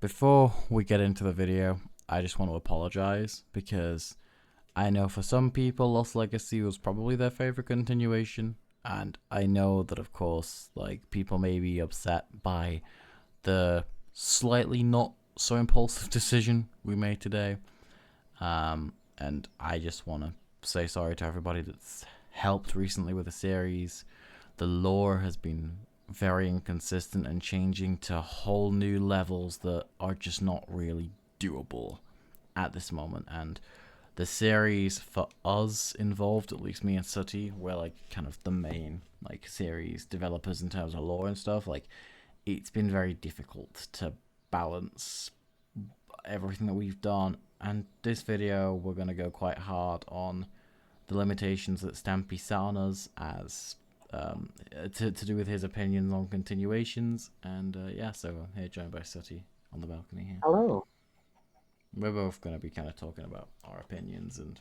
Before we get into the video, I just want to apologize because I know for some people Lost Legacy was probably their favorite continuation, and I know that of course like people may be upset by the slightly not so impulsive decision we made today. And I just want to say sorry to everybody that's helped recently with the series. The lore has been very inconsistent and changing to whole new levels that are just not really doable at this moment. And the series for us involved, at least me and Sutty, we're like kind of the main like series developers in terms of lore and stuff. Like it's been very difficult to balance everything that we've done. And this video, we're gonna go quite hard on the limitations that Stampy set on us as to do with his opinions on continuations. And yeah, so here joined by Sutty on the balcony here. Hello. We're both going to be kind of talking about our opinions and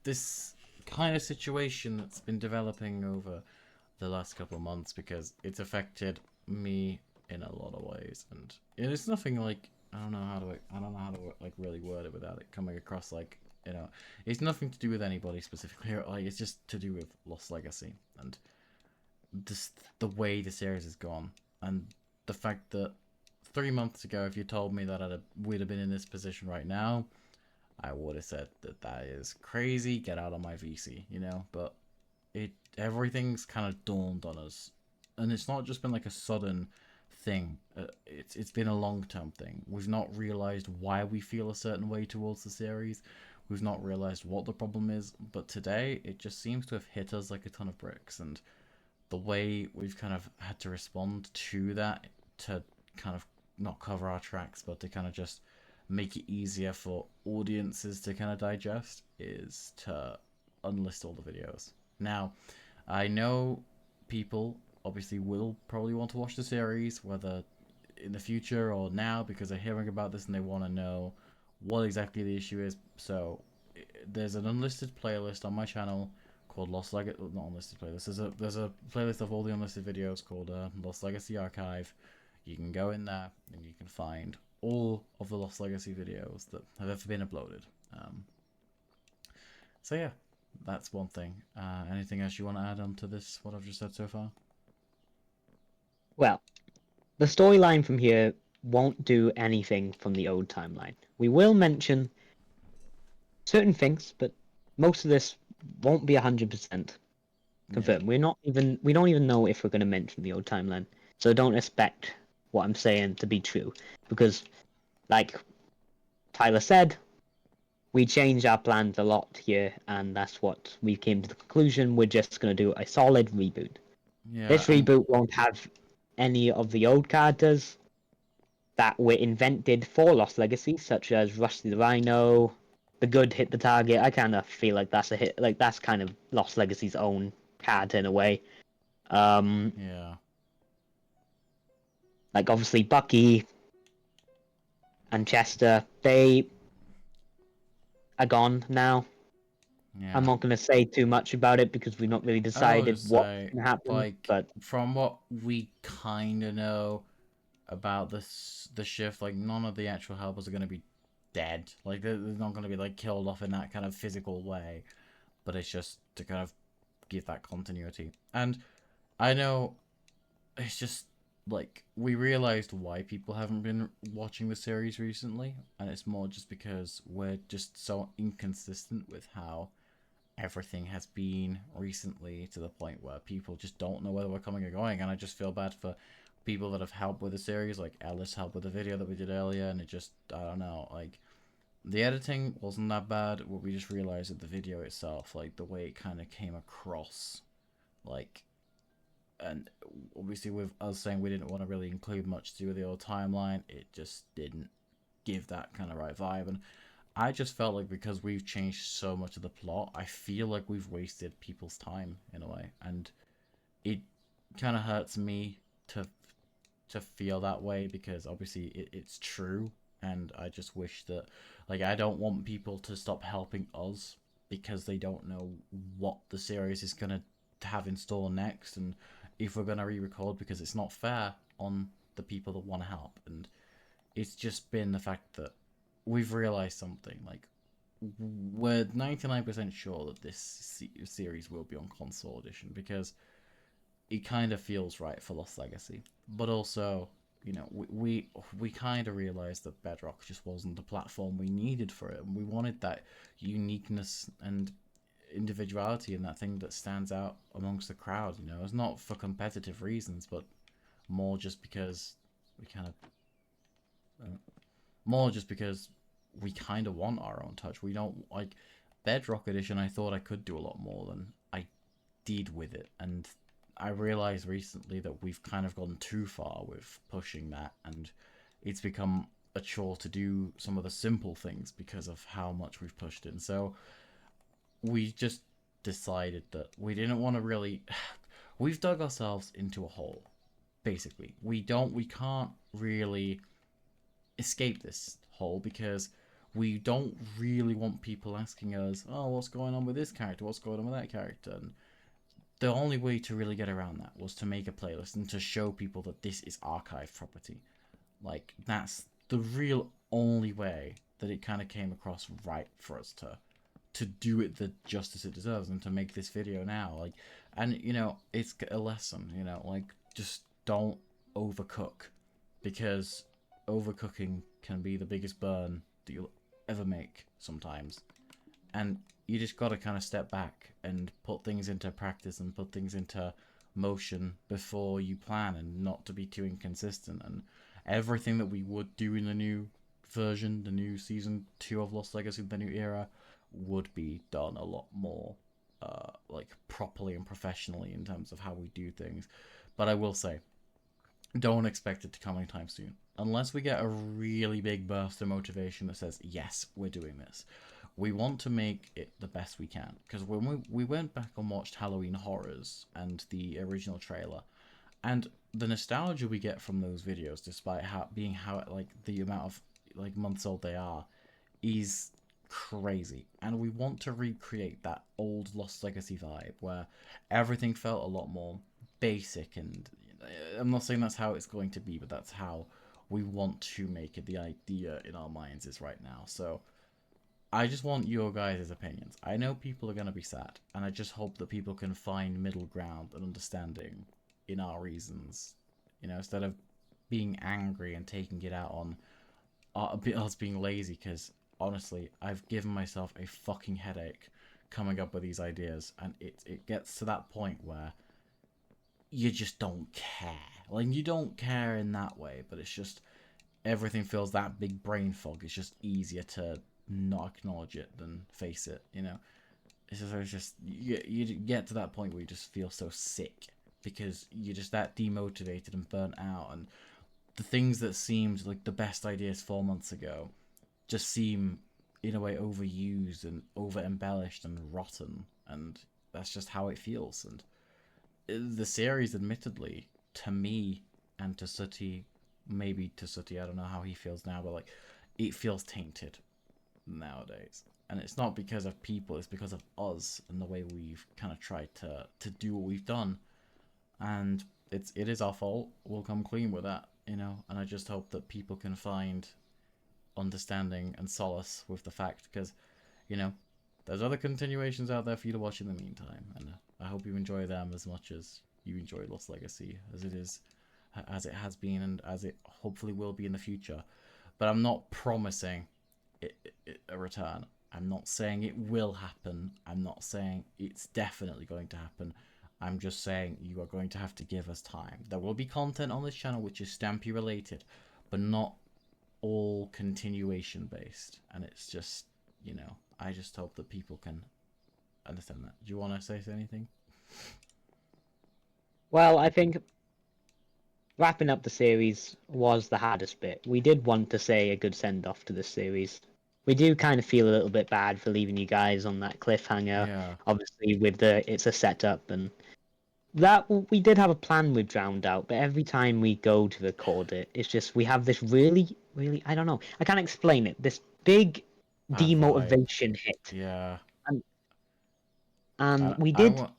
this kind of situation that's been developing over the last couple of months because it's affected me in a lot of ways, and it's nothing like I don't know how to like really word it without it coming across like it's nothing to do with anybody specifically. Like it's just to do with Lost Legacy and just the way the series has gone, and the fact that 3 months ago, if you told me that we'd have been in this position right now, I would have said that is crazy. Get out of my VC, But everything's kind of dawned on us, and it's not just been like a sudden thing. It's been a long-term thing. We've not realized why we feel a certain way towards the series. We've not realized what the problem is, but today it just seems to have hit us like a ton of bricks, and the way we've kind of had to respond to that to kind of not cover our tracks, but to kind of just make it easier for audiences to kind of digest is to unlist all the videos. Now, I know people obviously will probably want to watch the series, whether in the future or now, because they're hearing about this and they want to know what exactly the issue is. So there's an unlisted playlist on my channel called Lost Legacy. Not unlisted playlist. There's a playlist of all the unlisted videos called Lost Legacy Archive. You can go in there and you can find all of the Lost Legacy videos that have ever been uploaded. So yeah, that's one thing. Anything else you want to add on to this, what I've just said so far? Well, the storyline from here won't do anything from the old timeline. We will mention certain things, but most of this won't be 100% confirmed. Yeah. We don't even know if we're going to mention the old timeline. So don't expect what I'm saying to be true, because like Tyler said, we changed our plans a lot here, and that's what we came to the conclusion. We're just going to do a solid reboot. Yeah, This and reboot won't have any of the old characters that were invented for Lost Legacy, such as Rusty the Rhino, the good hit the target. I kind of feel like that's a hit, like that's kind of Lost Legacy's own character in a way. Um, yeah, like obviously Bucky and Chester, they are gone now. I'm yeah. not going to say too much about it because we've not really I will decided just what's say, going to happen. like, But from what we kind of know about the shift, like, none of the actual helpers are going to be dead. Like, they're not going to be, like, killed off in that kind of physical way. But it's just to kind of give that continuity. And I know it's just like we realized why people haven't been watching the series recently, and it's more just because we're just so inconsistent with how everything has been recently to the point where people just don't know whether we're coming or going. And I just feel bad for people that have helped with the series, like Ellis helped with the video that we did earlier, and it just, I don't know, like the editing wasn't that bad. What we just realized that the video itself, like the way it kind of came across, like, and obviously with us saying we didn't want to really include much to do with the old timeline, it just didn't give that kind of right vibe. And I just felt like because we've changed so much of the plot, I feel like we've wasted people's time in a way, and it kind of hurts me to feel that way because obviously it's true, and I just wish that, like, I don't want people to stop helping us because they don't know what the series is gonna have in store next, and if we're gonna re-record, because it's not fair on the people that want to help. And it's just been the fact that we've realized something. Like, we're 99% sure that this series will be on console edition because it kind of feels right for Lost Legacy. But also, we kind of realized that Bedrock just wasn't the platform we needed for it. And we wanted that uniqueness and individuality and that thing that stands out amongst the crowd. It's not for competitive reasons, but more just because we kind of, more just because we kind of want our own touch. We don't like Bedrock Edition. I thought I could do a lot more than I did with it, and I realized recently that we've kind of gone too far with pushing that, and it's become a chore to do some of the simple things because of how much we've pushed it. And so we just decided that we didn't want to really. We've dug ourselves into a hole. Basically, we can't really escape this hole because we don't really want people asking us, "Oh, what's going on with this character? What's going on with that character?" And the only way to really get around that was to make a playlist and to show people that this is archive property. Like, that's the real only way that it kind of came across right for us to do it the justice it deserves and to make this video now. Like, and it's a lesson. Like, just don't overcook, because overcooking can be the biggest burn that you'll ever make sometimes. And you just got to kind of step back and put things into practice and put things into motion before you plan, and not to be too inconsistent. And everything that we would do in the new version, the new season 2 of Lost Legacy, the new era, would be done a lot more like properly and professionally in terms of how we do things. But I will say, don't expect it to come anytime soon unless we get a really big burst of motivation that says, yes, we're doing this. We want to make it the best we can, because when we went back and watched Halloween Horrors and the original trailer, and the nostalgia we get from those videos, despite how like the amount of like months old they are, is crazy. And we want to recreate that old Lost Legacy vibe where everything felt a lot more basic. And I'm not saying that's how it's going to be, but that's how we want to make it. The idea in our minds is right now. So I just want your guys' opinions. I know people are going to be sad, and I just hope that people can find middle ground and understanding in our reasons. Instead of being angry and taking it out on us being lazy, because honestly, I've given myself a fucking headache coming up with these ideas, and it gets to that point where you just don't care. Like, you don't care in that way, but it's just everything feels that big brain fog. It's just easier to not acknowledge it than face it. It's just you get to that point where you just feel so sick because you're just that demotivated and burnt out, and the things that seemed like the best ideas 4 months ago just seem in a way overused and over embellished and rotten, and that's just how it feels. And the series, admittedly, to me and to Sooty, maybe to Sooty, I don't know how he feels now, but like, it feels tainted nowadays. And it's not because of people, it's because of us and the way we've kind of tried to do what we've done. And it is our fault. We'll come clean with that, and I just hope that people can find understanding and solace with the fact, because there's other continuations out there for you to watch in the meantime, and I hope you enjoy them as much as you enjoy Lost Legacy, as it has been, and as it hopefully will be in the future. But I'm not promising a return. I'm not saying it will happen. I'm not saying it's definitely going to happen. I'm just saying you are going to have to give us time. There will be content on this channel which is Stampy related, but not all continuation based. And it's just, I just hope that people can understand that. Do you want to say anything? Well, I think wrapping up the series was the hardest bit. We did want to say a good send-off to this series. We do kind of feel a little bit bad for leaving you guys on that cliffhanger. Yeah. Obviously, with it's a setup, and that we did have a plan with Drowned Out, but every time we go to record it, it's just we have this really, really, I don't know, I can't explain it. This big Bad vibe. demotivation hit, Yeah. and we I did. want.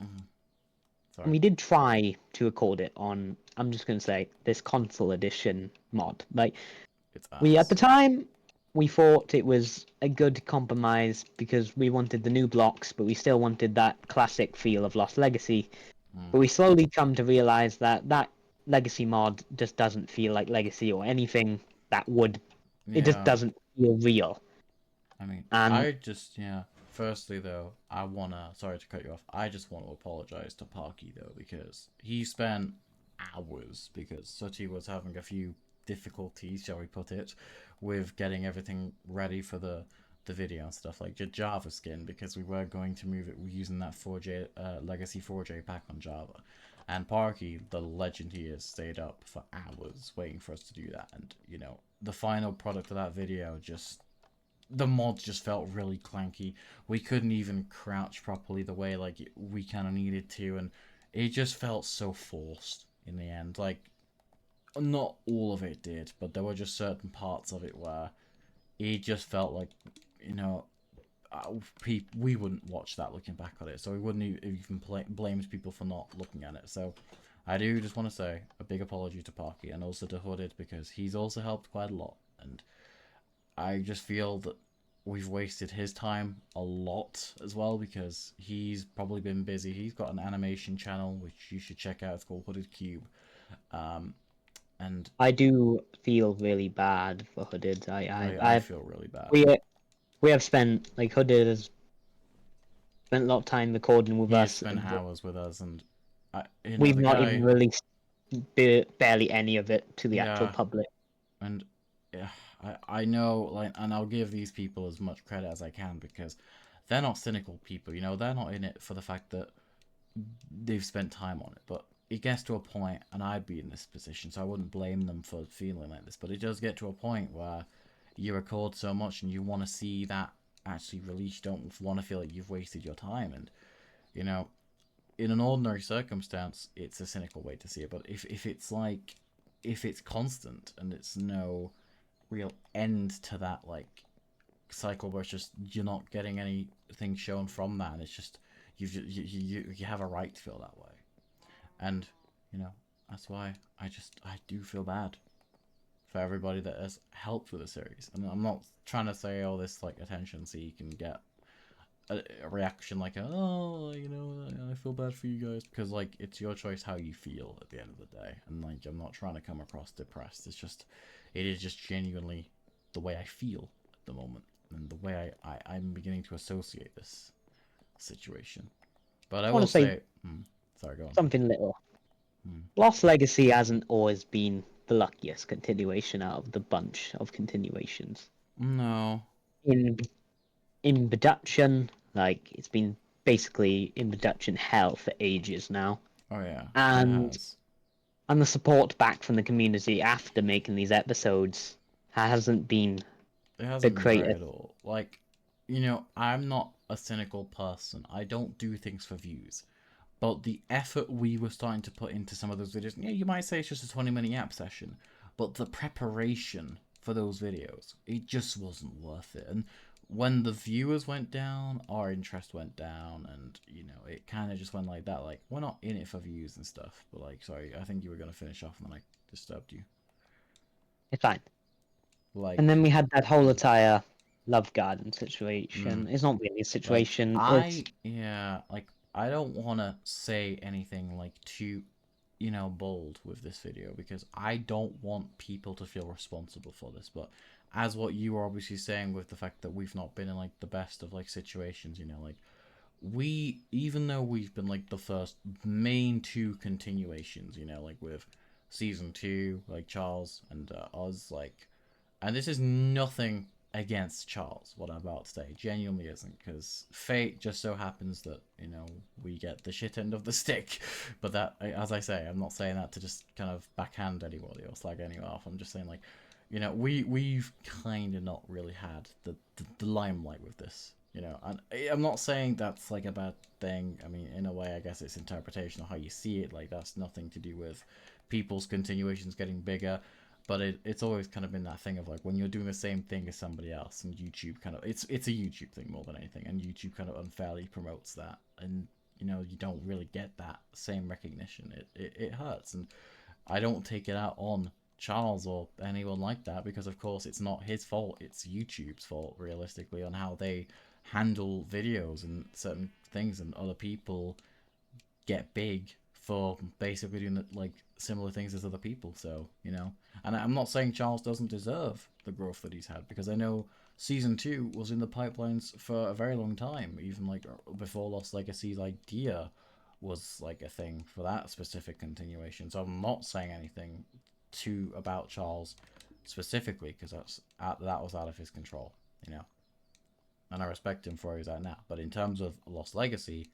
Sorry. We did try to record it on, I'm just going to say, this console edition mod. Like, It's At the ours. time, we thought it was a good compromise because we wanted the new blocks, but we still wanted that classic feel of Lost Legacy. Mm. But we slowly come to realize that that Legacy mod just doesn't feel like Legacy or anything that would. It just Yeah. doesn't feel real. I mean, And I just, yeah. Firstly, though, I wanna. Sorry to cut you off. I just want to apologize to Parky, though, because he spent hours, because Sooty was having a few difficulties, shall we put it, with getting everything ready for the video and stuff, like the Java skin, because we were going to move it using that 4J Legacy 4J pack on Java. And Parky, the legend he is, stayed up for hours waiting for us to do that. And, the final product of that video just the mods just felt really clanky. We couldn't even crouch properly the way like we kind of needed to, and it just felt so forced in the end. Like, not all of it did, but there were just certain parts of it where it just felt like, you know, we wouldn't watch that looking back on it, so we wouldn't even blame people for not looking at it. So I do just want to say a big apology to Parky and also to Hooded, because he's also helped quite a lot, and I just feel that we've wasted his time a lot as well, because he's probably been busy. He's got an animation channel which you should check out. It's called Hooded Cube. Um, and I do feel really bad for Hooded. I feel really bad. We we have spent like Hooded has spent a lot of time recording with He has us, spent and hours with us, and we've the not even guy, released barely any of it to the actual yeah, public. and yeah, I know, like, and I'll give these people as much credit as I can, because they're not cynical people. They're not in it for the fact that they've spent time on it, but it gets to a point, and I'd be in this position, so I wouldn't blame them for feeling like this, but it does get to a point where you record so much and you want to see that actually released. You don't want to feel like you've wasted your time. And you know in an ordinary circumstance it's a cynical way to see it, but if it's constant and it's no real end to that, like, cycle where it's just you're not getting anything shown from that, and it's just you have a right to feel that way. And that's why I do feel bad for everybody that has helped with the series. And I'm not trying to say all this like attention so you can get a reaction like, oh, I feel bad for you guys, because like it's your choice how you feel at the end of the day. And like, I'm not trying to come across depressed. It is just genuinely the way I feel at the moment, and the way I'm beginning to associate this situation. But I I want will to say say, sorry, go on. something little. Hmm. Lost Legacy hasn't always been the luckiest continuation out of the bunch of continuations. No. In in production, like it's been basically in production hell for ages now, Oh yeah, it and has. the support back from the community after making these episodes hasn't been It the hasn't been great greatest. at all. Like, I'm not a cynical person. I don't do things for views. But the effort we were starting to put into some of those videos, yeah, you might say it's just a 20-minute app session, but the preparation for those videos, it just wasn't worth it. And when the viewers went down, our interest went down, and it kind of just went like that. Like, we're not in it for views and stuff. But like, sorry, I think you were gonna finish off, and then I disturbed you. It's fine. And Like, then we had that whole entire Love Garden mm, situation. It's not really a like situation. It's I don't want to say anything like too bold with this video, because I don't want people to feel responsible for this. But as what you were obviously saying, with the fact that we've not been in like the best of like situations, like, we, even though we've been like the first main two continuations, like with season 2, like Charles and Oz, like, and this is nothing against Charles, what I'm about to say. Genuinely isn't, because fate just so happens that, we get the shit end of the stick. But that, as I say, I'm not saying that to just kind of backhand anybody or slag anyone off. I'm just saying, like, we've kind of not really had the limelight with this. And I'm not saying that's like a bad thing. I mean, in a way, I guess it's interpretation of how you see it. Like, that's nothing to do with people's continuations getting bigger. But it's always kind of been that thing of like, when you're doing the same thing as somebody else, and YouTube kind of, it's a YouTube thing more than anything, and YouTube kind of unfairly promotes that, and you don't really get that same recognition. It hurts, and I don't take it out on Charles or anyone like that, because of course it's not his fault, it's YouTube's fault, realistically, on how they handle videos and certain things, and other people get big for basically doing like similar things as other people. So, you know, and I'm not saying Charles doesn't deserve the growth that he's had, because I know season 2 was in the pipelines for a very long time, even like before Lost Legacy's idea was like a thing for that specific continuation. So I'm not saying anything to about Charles specifically, because that was out of his control, you know, and I respect him for where he's at now. But in terms of Lost Legacy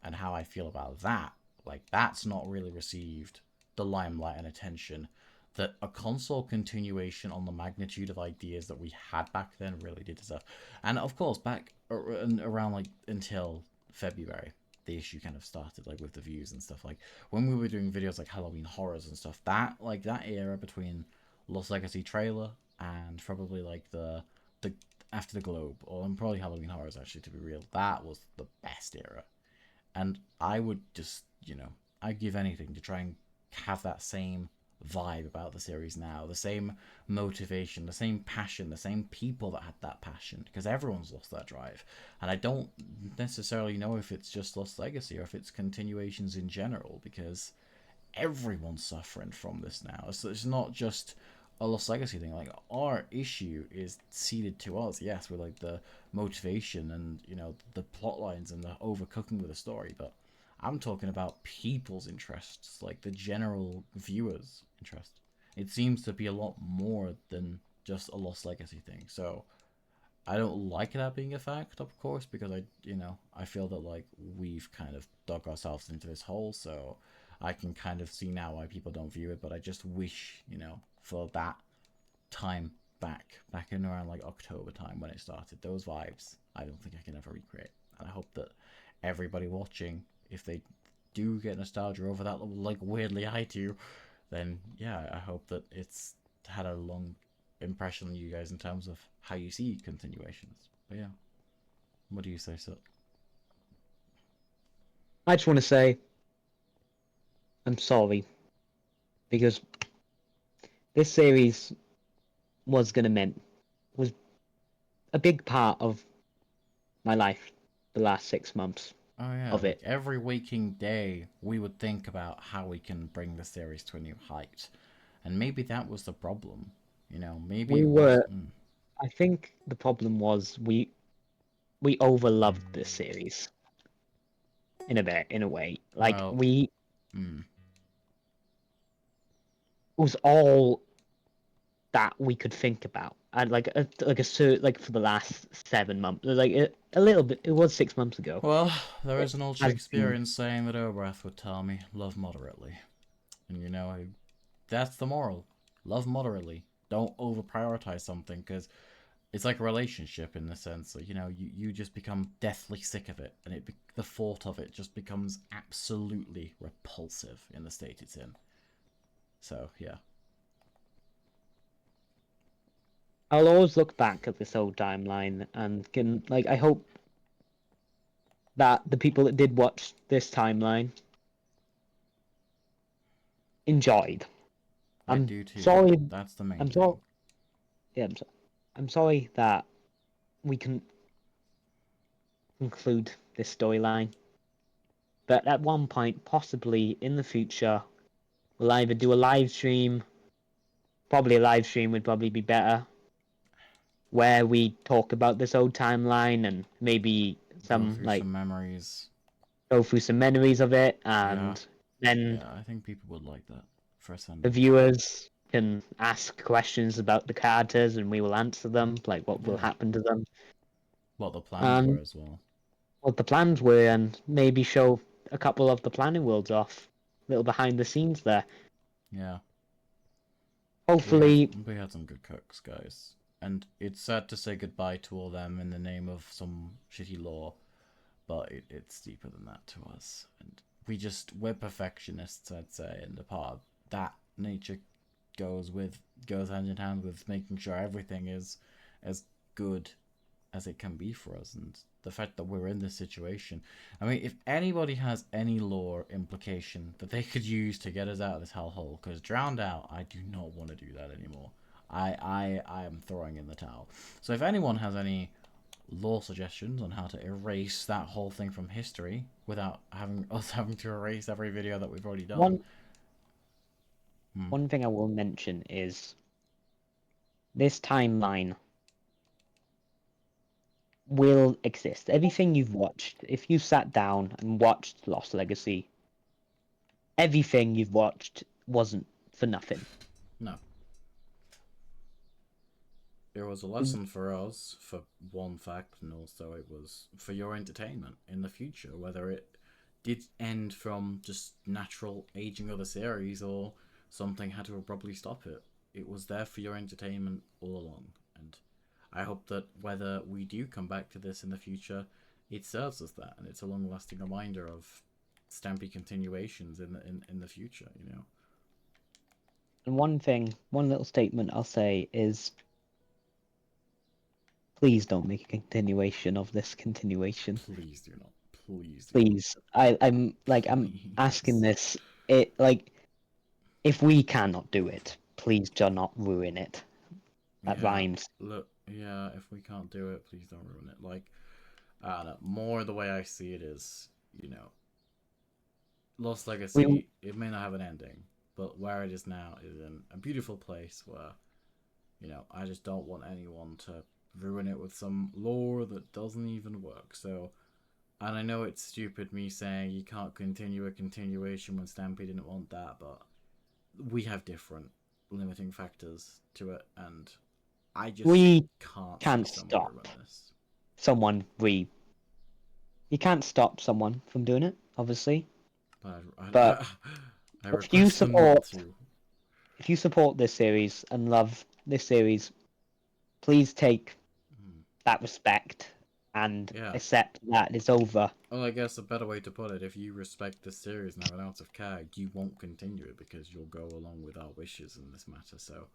and how I feel about that, like, that's not really received the limelight and attention that a console continuation on the magnitude of ideas that we had back then really did deserve. And of course, back around like until February, the issue kind of started, like with the views and stuff. Like when we were doing videos like Halloween horrors and stuff, that like that era between Lost Legacy trailer and probably like the after the Globe, or probably Halloween horrors, actually, to be real, that was the best era. And I would just, you know, I'd give anything to try and have that same vibe about the series now, the same motivation, the same passion, the same people that had that passion, because everyone's lost that drive. And I don't necessarily know if it's just Lost Legacy or if it's continuations in general, because everyone's suffering from this now. So it's not just a Lost Legacy thing. Like, our issue is seeded to us, yes, with like the motivation and, you know, the plot lines and the overcooking with the story, but I'm talking about people's interests, like the general viewers' interest. It seems to be a lot more than just a Lost Legacy thing. So I don't like that being a fact, of course, because I feel that like we've kind of dug ourselves into this hole. So I can kind of see now why people don't view it, but I just wish, for that time back in around like October time when it started, those vibes, I don't think I can ever recreate. And I hope that everybody watching, if they do get nostalgia over that, like weirdly I do, then yeah, I hope that it's had a long impression on you guys in terms of how you see continuations. But yeah, what do you say, Sir? I just want to say I'm sorry because this series was a big part of my life the last 6 months Oh yeah, of like it. every waking day we would think about how we can bring the series to a new height. And maybe that was the problem. Maybe We it was. were I think the problem was we overloved this series in a way. Like Well, we mm, it was all that we could think about. And like for the last 7 months, like a little bit. It was 6 months ago. well, there It is an old has been. Shakespearean saying that Obrath would tell me, love moderately. And that's the moral. Love moderately. Don't over prioritize something, because it's like a relationship in the sense that you just become deathly sick of it, and the thought of it just becomes absolutely repulsive in the state it's in. So yeah. I'll always look back at this old timeline and can like I hope that the people that did watch this timeline enjoyed. I I'm do too. sorry. That's the main I'm thing. sorry. Yeah, I'm sorry that we can conclude this storyline. But at one point, possibly in the future, we'll either do a live stream. Probably a live stream would probably be better, where we talk about this old timeline and maybe Go some through like some memories. go through some memories of it, Yeah. and then Yeah, I think people would like that for a the send-off. viewers can ask questions about the characters and we will answer them, like what will Yeah. happen to them What the plans were and as well. what the plans were, and maybe show a couple of the planning worlds off, little behind the scenes there. Yeah. We had Hopefully, we had some good cooks, guys. And it's sad to say goodbye to all them in the name of some shitty law, but it's deeper than that to us. And we're perfectionists, I'd say, and a part of that nature goes hand in hand with making sure everything is as good as it can be for us, and the fact that we're in this situation. I mean, if anybody has any lore implication that they could use to get us out of this hellhole, because drowned out, I do not want to do that anymore. I am throwing in the towel. So if anyone has any lore suggestions on how to erase that whole thing from history without having to erase every video that we've already done. One thing I will mention is this timeline will exist. Everything you've watched, if you sat down and watched Lost Legacy, everything you've watched wasn't for nothing. No. It was a lesson for us, for one fact, and also it was for your entertainment in the future, whether it did end from just natural aging of the series or something had to abruptly stop it. It was there for your entertainment all along, and I hope that whether we do come back to this in the future, it serves us that, and it's a long-lasting reminder of Stampy continuations in the future, you know. And one little statement I'll say is, please don't make a continuation of this continuation. Please do not. Please do Please. I'm asking this. It like, if we cannot do it, please do not ruin it. That rhymes. Look, yeah, if we can't do it, please don't ruin it. Like, I don't know. More the way I see it is, you know, Lost Legacy, it may not have an ending, but where it is now is in a beautiful place where, you know, I just don't want anyone to ruin it with some lore that doesn't even work. So, and I know it's stupid me saying you can't continue a continuation when Stampy didn't want that, but we have different limiting factors to it, and I just can't stop this. someone you can't stop someone from doing it, obviously. But I request them not to. If you support this series and love this series, please take that respect and accept that it's over. Well, I guess a better way to put it, if you respect this series and have an ounce of care, you won't continue it because you'll go along with our wishes in this matter. So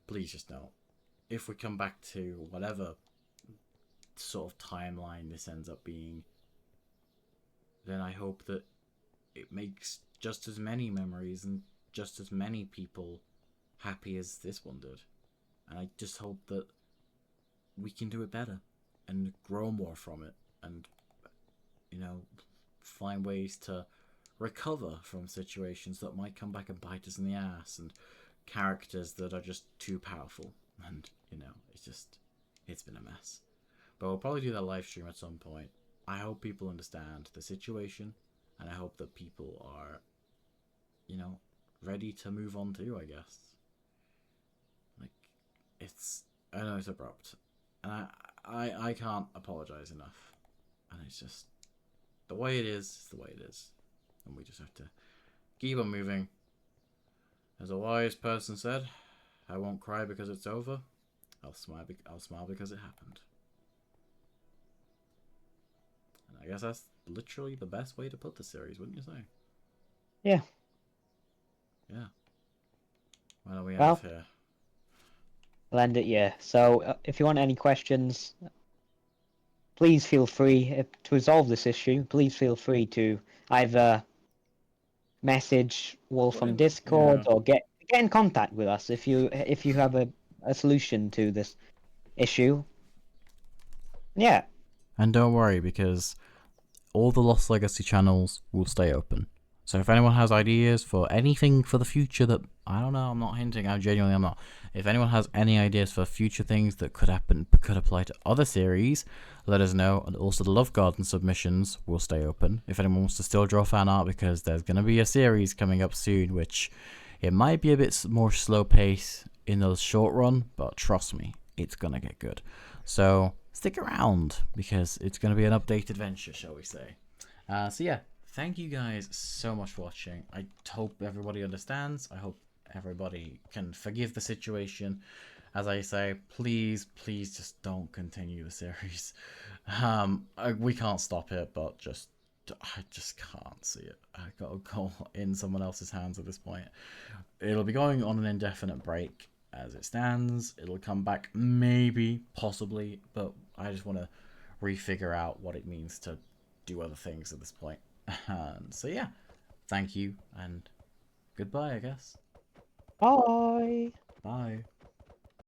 please just don't. If we come back to whatever sort of timeline this ends up being, then I hope that it makes just as many memories and just as many people happy as this one did. And I just hope that we can do it better and grow more from it and, you know, find ways to recover from situations that might come back and bite us in the ass and characters that are just too powerful. And, you know, it's been a mess. But we'll probably do that live stream at some point. I hope people understand the situation, and I hope that people are, you know, ready to move on too, I guess. Like, I know it's abrupt, and I can't apologize enough. And it's just, the way it is the way it is. And we just have to keep on moving. As a wise person said, I won't cry because it's over. I'll smile because it happened. And I guess that's literally the best way to put the series, wouldn't you say? Yeah. Yeah. Why don't we end here? We'll end it, yeah. So if you want any questions, please feel free to resolve this issue. Please feel free to either message Wolf on Discord or get in contact with us if you have a solution to this issue. Yeah. And don't worry, because all the Lost Legacy channels will stay open. So if anyone has ideas for anything for the future that, I don't know, I'm not hinting, I'm not. If anyone has any ideas for future things that could happen, could apply to other series, let us know. And also the Love Garden submissions will stay open. If anyone wants to still draw fan art, because there's going to be a series coming up soon, which it might be a bit more slow pace in the short run, but trust me, it's going to get good. So stick around, because it's going to be an updated adventure, shall we say. So yeah. Thank you guys so much for watching. I hope everybody understands. I hope everybody can forgive the situation. As I say, please just don't continue the series. We can't stop it, but I just can't see it. I gotta go in someone else's hands at this point. It'll be going on an indefinite break as it stands. It'll come back maybe, possibly, but I just want to refigure out what it means to do other things at this point. And so yeah, thank you and goodbye, I guess. Bye. Bye.